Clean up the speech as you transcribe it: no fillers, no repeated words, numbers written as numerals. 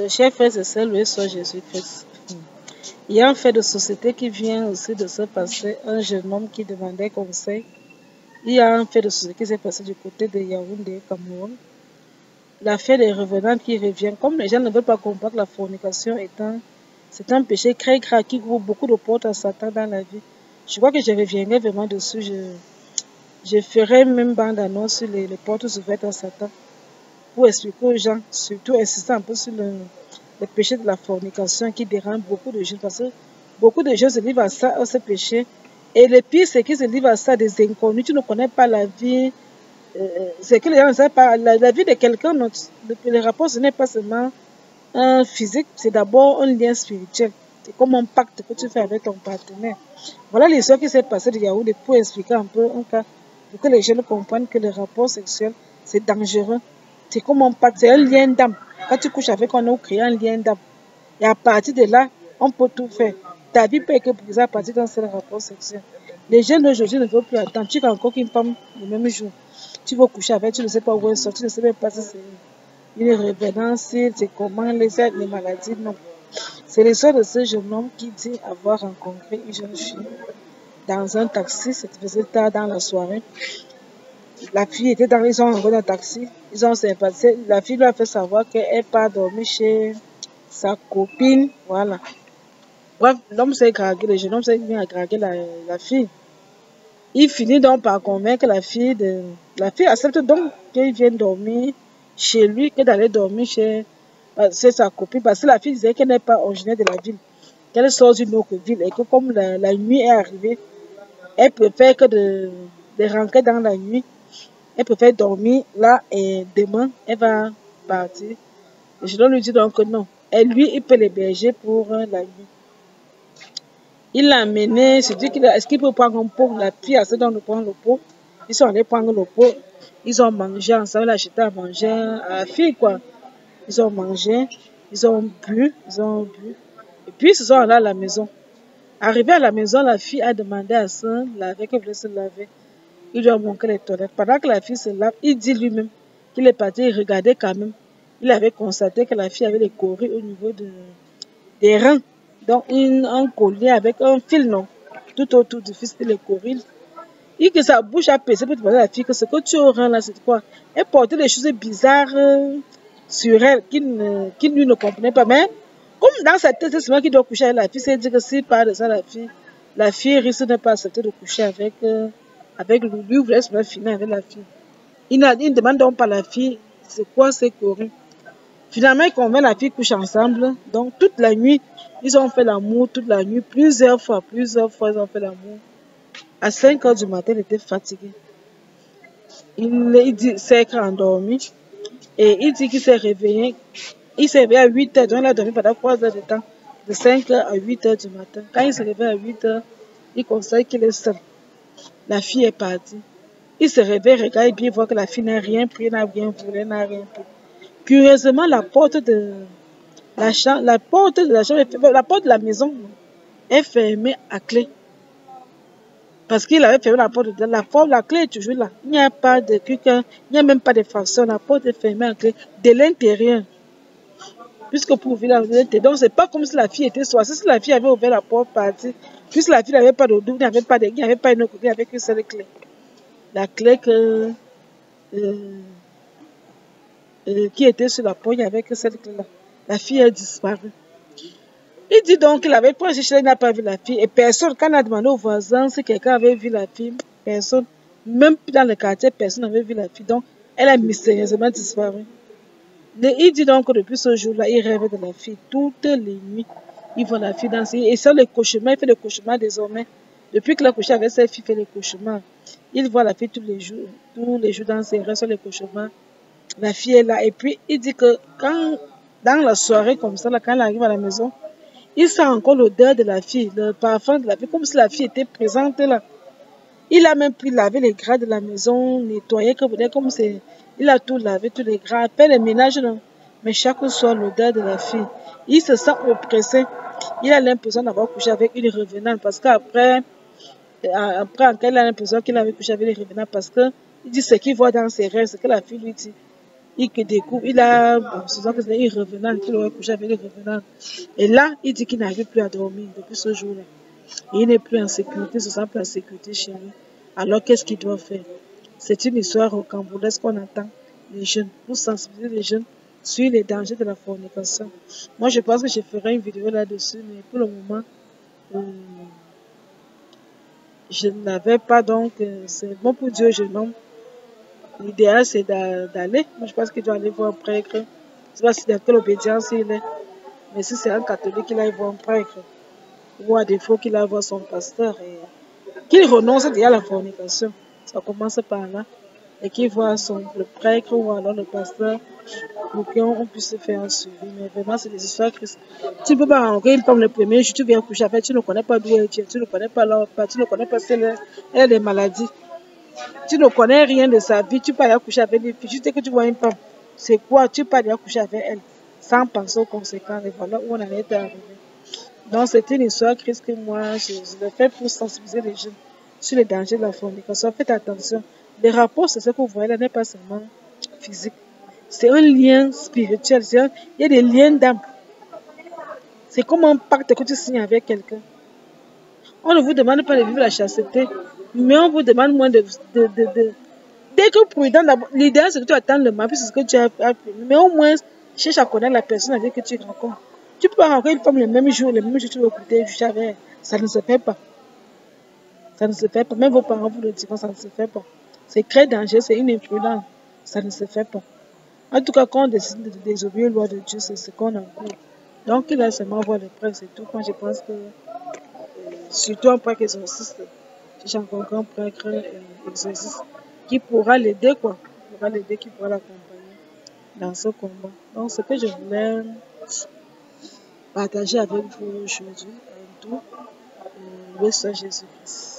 Chers frères et sœurs, loué soit Jésus-Christ. Il y a un fait de société qui vient aussi de se passer. Un jeune homme qui demandait conseil. Il y a un fait de société qui s'est passé du côté de Yaoundé, Cameroun. L'affaire des revenants qui revient. Comme les gens ne veulent pas comprendre que la fornication c'est un péché très grave qui ouvre beaucoup de portes à Satan dans la vie. Je crois que je reviendrai vraiment dessus. Je ferai même bande-annonce sur les portes ouvertes à Satan pour expliquer aux gens, surtout insister un peu sur le péché de la fornication qui dérange beaucoup de gens parce que beaucoup de gens se livrent à ça, à ce péché. Et le pire, c'est qu'ils se livrent à ça des inconnus. Tu ne connais pas la vie. C'est que les gens ne savent pas la vie de quelqu'un. Le rapport, ce n'est pas seulement un physique, c'est d'abord un lien spirituel. C'est comme un pacte que tu fais avec ton partenaire. Voilà l'histoire qui s'est passée de Yaoundé pour expliquer un peu un cas, pour que les gens comprennent que le rapport sexuel, c'est dangereux. C'est comme un pacte, c'est un lien d'âme. Quand tu couches avec un autre, crée un lien d'âme. Et à partir de là, on peut tout faire. Ta vie peut être brisée à partir d'un seul rapport sexuel. Les jeunes d'aujourd'hui ne veulent plus attendre. Tu rencontres une femme le même jour. Tu vas coucher avec, tu ne sais pas où elle sort, tu ne sais même pas si c'est une revenance, c'est comment les maladies, non. C'est l'histoire de ce jeune homme qui dit avoir rencontré une jeune fille dans un taxi, c'était faisait tard dans la soirée. La fille était ils ont rencontré un taxi, ils ont sympathisé, la fille lui a fait savoir qu'elle part dormir chez sa copine, voilà. Bref, l'homme s'est dragué, le jeune homme s'est mis à draguer la fille. Il finit donc par convaincre la fille accepte donc qu'il vienne dormir chez lui, que d'aller dormir chez sa copine, parce que la fille disait qu'elle n'est pas originaire de la ville, qu'elle sort d'une autre ville et que comme la nuit est arrivée, elle préfère que de rentrer dans la nuit, elle préfère dormir là et demain, elle va partir. Et je dois lui dire donc que non, il peut l'héberger pour la nuit. Il l'a amené, se dit est-ce qu'il peut prendre un pot, la fille a dans le prendre le pot. Ils sont allés prendre le pot, ils ont mangé ensemble, il a acheté à manger à la fille, quoi. Ils ont mangé, ils ont bu. Et puis ils se sont allés à la maison. Arrivé à la maison, la fille a demandé à son laver, qu'elle voulait se laver. Il lui a montré les toilettes. Pendant que la fille se lave, il dit lui-même qu'il est parti regarder quand même. Il avait constaté que la fille avait des coris au niveau des reins. Donc un collier avec un fil, non, tout autour du fils de les coris. Et que sa bouche a pesé pour demander à la fille que ce que tu auras là, c'est quoi? Elle portait des choses bizarres sur elle qu'il lui ne comprenait pas. Mais comme dans sa tête, c'est seulement qu'il doit coucher avec la fille, c'est dire que s'il parle de ça, la fille risque de ne pas accepter de coucher avec lui. Lui voulait seulement finir avec la fille. Il ne demande donc pas à la fille c'est quoi ces coris. Finalement, il convainc la fille couche ensemble. Donc toute la nuit, ils ont fait l'amour toute la nuit, plusieurs fois, ils ont fait l'amour. À 5 heures du matin, il était fatigué. Il s'est endormi et il dit qu'il s'est réveillé. Il s'est réveillé à 8 heures, donc il a dormi pendant 3 heures de temps, de 5 heures à 8 heures du matin. Quand il se réveille à 8 heures, il constate qu'il est seul. La fille est partie. Il se réveille, regarde et bien voit que la fille n'a rien pris, n'a rien volé, n'a rien pris. Curieusement, la porte de la porte de la maison est fermée à clé. Parce qu'il avait fermé la porte de la clé est toujours là. Il n'y a pas de quelqu'un, il n'y a même pas de façon. La porte est fermée à clé de l'intérieur. Puisque pour ouvrir la porte, donc c'est pas comme si la fille était sortie. Si la fille avait ouvert la porte partie, puisque la fille n'avait pas de double, il n'y avait pas une autre clé avec une seule clé. La clé qui était sur la porte, il n'y avait que cette clé-là. La fille a disparu. Il dit donc qu'il avait pas cherché, il n'a pas vu la fille. Et personne, quand on a demandé aux voisins si quelqu'un avait vu la fille, personne, même dans le quartier, personne n'avait vu la fille. Donc, elle a mystérieusement disparu. Il dit donc que depuis ce jour-là, il rêve de la fille. Toutes les nuits, il voit la fille danser. Et ça, les cauchemars, il fait des cauchemars désormais. Depuis qu'il a couché avec sa fille, il fait des cauchemars. Il voit la fille tous les jours dans ses rêves, sur les cauchemars. La fille est là. Et puis, il dit que dans la soirée comme ça, là, quand elle arrive à la maison, il sent encore l'odeur de la fille, le parfum de la fille, comme si la fille était présente là. Il a même pu laver les draps de la maison, nettoyer, comme c'est. Il a tout lavé, tous les draps, fait les ménages, non. Mais chaque soir, l'odeur de la fille. Il se sent oppressé. Il a l'impression d'avoir couché avec une revenante parce qu'après, il a l'impression qu'il avait couché avec une revenante parce que il dit ce qu'il voit dans ses rêves, ce que la fille lui dit. Il découvre, il a, bon, c'est ça que c'est une revenante, il aurait couché avec une revenante. Et là, il dit qu'il n'arrive plus à dormir depuis ce jour-là. Et il n'est plus en sécurité, il se sent plus en sécurité chez lui. Alors, qu'est-ce qu'il doit faire? C'est une histoire rocambolesque qu'on entend les jeunes, pour sensibiliser les jeunes sur les dangers de la fornication. Moi, je pense que je ferai une vidéo là-dessus, mais pour le moment, euh, je n'avais pas, donc c'est bon pour Dieu, jeune homme. L'idéal, c'est d'aller. Moi, je pense qu'il doit aller voir un prêtre. Je ne sais pas si dans quelle obédience il est, mais si c'est un catholique, il aille voir un prêtre. Ou à défaut, qu'il aille voir son pasteur. Et qu'il renonce déjà à la fornication. Ça commence par là. Et qu'il voit le prêtre ou alors le pasteur pour qu'on puisse faire un suivi. Mais vraiment, c'est des histoires Christ. Tu ne peux pas rencontrer une femme le premier jour, tu viens coucher avec, tu ne connais pas d'où elle vient, tu ne connais pas leur part, tu ne connais pas si elle a des maladies. Tu ne connais rien de sa vie, tu peux aller coucher avec une fille, juste que tu vois une femme. C'est quoi? Tu peux aller coucher avec elle sans penser aux conséquences. Et voilà où on en est arrivé. Donc, c'est une histoire Christ que moi, je le fais pour sensibiliser les jeunes sur les dangers de la fornication. Faites attention. Les rapports, c'est ce que vous voyez là, n'est pas seulement physique. C'est un lien spirituel. Il y a des liens d'âme. C'est comme un pacte que tu signes avec quelqu'un. On ne vous demande pas de vivre la chasteté, mais on vous demande moins Dès que prudent, l'idéal c'est que tu attends le mari, c'est ce que tu as appris. Mais au moins, cherche à connaître la personne avec qui tu rencontres. Tu peux rencontrer une femme le même jour, tu vas écouter, ça ne se fait pas. Ça ne se fait pas. Même vos parents vous le diront, ça ne se fait pas. C'est très dangereux, c'est une imprudence. Ça ne se fait pas. En tout cas, quand on décide de désobéir aux lois de Dieu, c'est ce qu'on encourt. Donc, il a seulement voir le prêtre, c'est tout. Moi, je pense que, surtout un prêtre exorciste, si j'ai rencontré un prêtre exorciste, qui pourra l'aider, quoi. Qui pourra l'aider, qui pourra l'accompagner dans ce combat. Donc, ce que je voulais partager avec vous aujourd'hui, tout, le Seigneur Jésus-Christ.